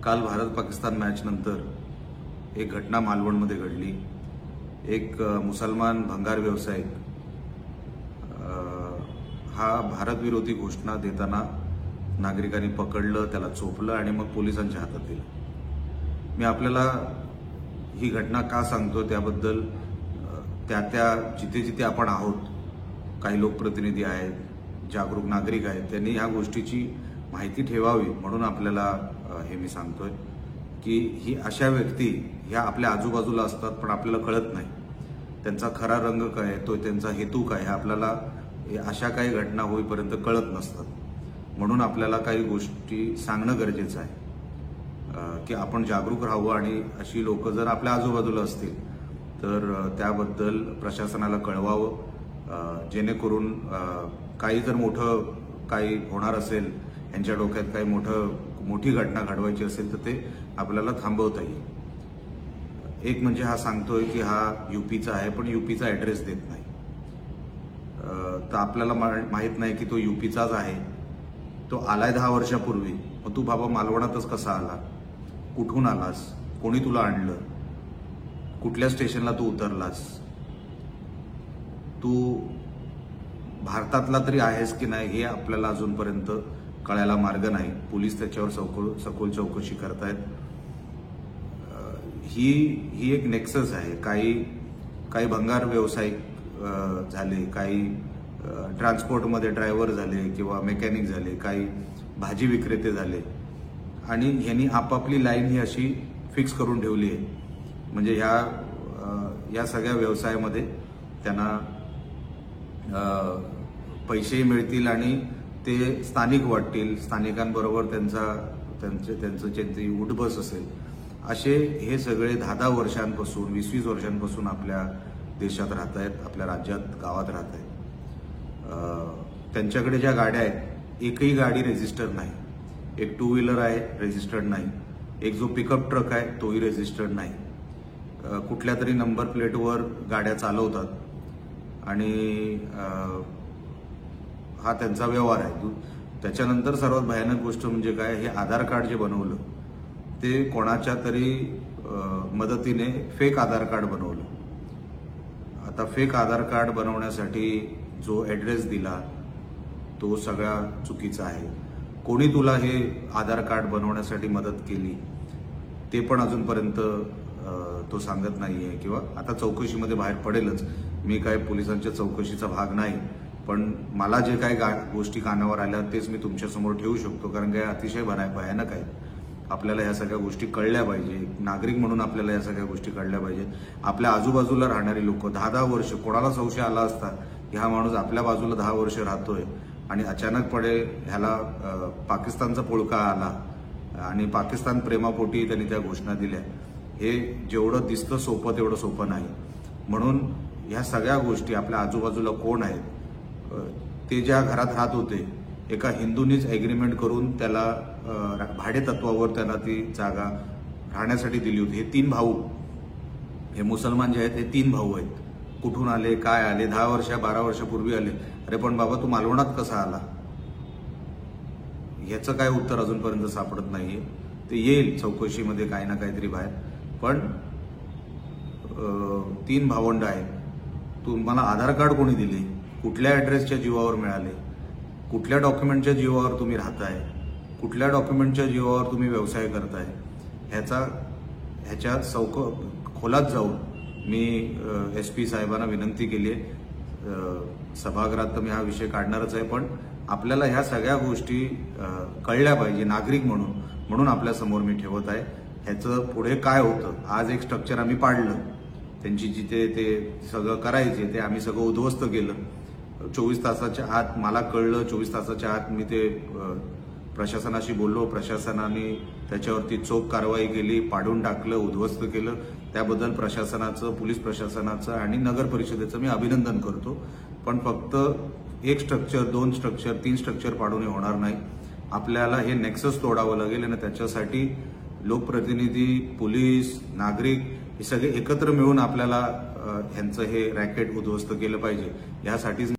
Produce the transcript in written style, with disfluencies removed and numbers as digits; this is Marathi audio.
काल भारत-पाकिस्तान मॅच नंतर एक घटना मालवणमध्ये घडली। एक मुसलमान भंगार व्यावसायिक हा भारत विरोधी घोषणा देताना नागरिकांनी पकडलं, त्याला चोपलं आणि मग पोलिसांच्या हातात दिलं। मी आपल्याला ही घटना का सांगतो त्याबद्दल त्या जिथे जिथे आपण आहोत, काही लोकप्रतिनिधी आहेत, जागरूक नागरिक आहेत, त्यांनी ह्या गोष्टीची माहिती ठेवावी म्हणून आपल्याला हे मी सांगतोय की ही अशा व्यक्ती ह्या आपल्या आजूबाजूला असतात पण आपल्याला कळत नाही त्यांचा खरा रंग काय, तो त्यांचा हेतू काय, हे आपल्याला अशा काही घटना होईपर्यंत कळत नसतात। म्हणून आपल्याला काही गोष्टी सांगणं गरजेचं आहे की आपण जागरूक राहावं आणि अशी लोक जर आपल्या आजूबाजूला असतील तर त्याबद्दल प्रशासनाला कळवावं, जेणेकरून काही जर मोठं काही होणार असेल, यांच्या डोक्यात काही मोठी घटना घडवायची असेल तर ते आपल्याला थांबवता येईल। एक म्हणजे हा सांगतोय की हा यूपीचा आहे पण यूपीचा ऍड्रेस देत नाही, तर आपल्याला माहित नाही की तो यूपीचाच आहे। तो आलाय 10 वर्षापूर्वी, मग तू बाबा मालवणातच कसा आला, कुठून आलास, कोणी तुला आणलं, कुठल्या स्टेशनला तू उतरलास, तू भारतातला तरी आहेस की नाही हे आपल्याला अजूनपर्यंत कळायला मार्ग नाही। पोलीस त्याच्यावर सखोल चौकशी करतायत। ही एक नेक्सस आहे। काही भंगार व्यावसायिक झाले, काही ट्रान्सपोर्टमध्ये ड्रायव्हर झाले किंवा मेकॅनिक झाले, काही भाजी विक्रेते झाले आणि ह्यांनी आपापली लाईन ही अशी फिक्स करून ठेवली आहे, म्हणजे या सगळ्या व्यवसायामध्ये त्यांना पैसेही मिळतील आणि ते स्थानिक वाटतील, स्थानिकांबरोबर त्यांची उठबस असेल, असे हे सगळे 10 वर्षांपासून 20 वर्षांपासून आपल्या देशात राहत आहेत, आपल्या राज्यात गावात राहत आहेत। त्यांच्याकडे ज्या गाड्या आहेत एकही गाडी रजिस्टर्ड नाही, एक 2 व्हीलर आहे रजिस्टर्ड नाही, एक जो पिकअप ट्रक आहे तोही रजिस्टर्ड नाही, कुठल्या तरी नंबर प्लेटवर गाड्या चालवतात आणि हा त्यांचा व्यवहार आहे। त्याच्यानंतर सर्वात भयानक गोष्ट म्हणजे काय, हे आधार कार्ड जे बनवलं ते कोणाच्या तरी मदतीने फेक आधार कार्ड बनवलं। आता फेक आधार कार्ड बनवण्यासाठी जो ऍड्रेस दिला तो सगळा चुकीचा आहे। कोणी तुला हे आधार कार्ड बनवण्यासाठी मदत केली ते पण अजूनपर्यंत तो सांगत नाहीये किंवा आता चौकशीमध्ये बाहेर पडेलच। मी काय पोलिसांच्या चौकशीचा भाग नाही, पण मला जे काही गोष्टी कानावर आल्या तेच मी तुमच्यासमोर ठेवू शकतो, कारण काय अतिशय भयानक आहेत। आपल्याला ह्या सगळ्या गोष्टी कळल्या पाहिजे, नागरिक म्हणून आपल्याला या सगळ्या गोष्टी कळल्या पाहिजे। आपल्या आजूबाजूला राहणारी लोक 10 वर्ष, कोणाला संशय आला असता की हा माणूस आपल्या बाजूला 10 वर्ष राहतोय आणि अचानकपणे ह्याला पाकिस्तानचा पोळका आला आणि पाकिस्तान प्रेमापोटी त्यांनी त्या घोषणा दिल्या, हे जेवढं दिसतं सोपं तेवढं सोपं नाही। म्हणून ह्या सगळ्या गोष्टी आपल्या आजूबाजूला कोण आहेत, ते ज्या घरात राहत होते एका हिंदूनीच एग्रीमेंट करून त्याला भाडे तत्वावर त्यांना ती जागा राहण्यासाठी दिली होती। हे 3 भाऊ, हे मुसलमान जे आहेत हे 3 भाऊ आहेत। कुठून आले, काय आले, 10 वर्ष 12 वर्षापूर्वी आले, अरे पण बाबा तू मालवणात कसा आला, याचं काय उत्तर अजूनपर्यंत सापडत नाहीये। ते येईल चौकशीमध्ये काही ना काहीतरी बाहेर, पण 3 भावंड आहेत, तुम्हाला आधार कार्ड कोणी दिले, कुठल्या ऍड्रेसच्या जीवावर मिळाले, कुठल्या डॉक्युमेंटच्या जीवावर तुम्ही राहताय, कुठल्या डॉक्युमेंटच्या जीवावर तुम्ही व्यवसाय करताय, ह्याच्या खोलात जाऊन मी SP साहेबांना विनंती केली आहे। सभागृहात तर मी हा विषय काढणारच आहे, पण आपल्याला ह्या सगळ्या गोष्टी कळल्या पाहिजे नागरिक म्हणून आपल्या समोर मी ठेवत आहे। ह्याचं पुढे काय होतं, आज एक स्ट्रक्चर आम्ही पाडलं, त्यांची जिथे ते सगळं करायचे ते आम्ही सगळं उद्ध्वस्त केलं। 24 तासाच्या आत मला कळलं, 24 तासाच्या आत मी ते प्रशासनाशी बोललो, प्रशासनाने त्याच्यावरती चोख कारवाई केली, पाडून टाकलं, उद्ध्वस्त केलं। त्याबद्दल प्रशासनाचं, पोलीस प्रशासनाचं आणि नगर परिषदेचं मी अभिनंदन करतो। पण फक्त एक स्ट्रक्चर, 2 स्ट्रक्चर, 3 स्ट्रक्चर पाडून होणार नाही, आपल्याला हे नेक्सस तोडावं लागेल आणि त्याच्यासाठी लोकप्रतिनिधी, पोलीस, नागरिक हे सगळे एकत्र मिळून आपल्याला ह्यांचं हे रॅकेट उद्ध्वस्त केलं पाहिजे। यासाठीच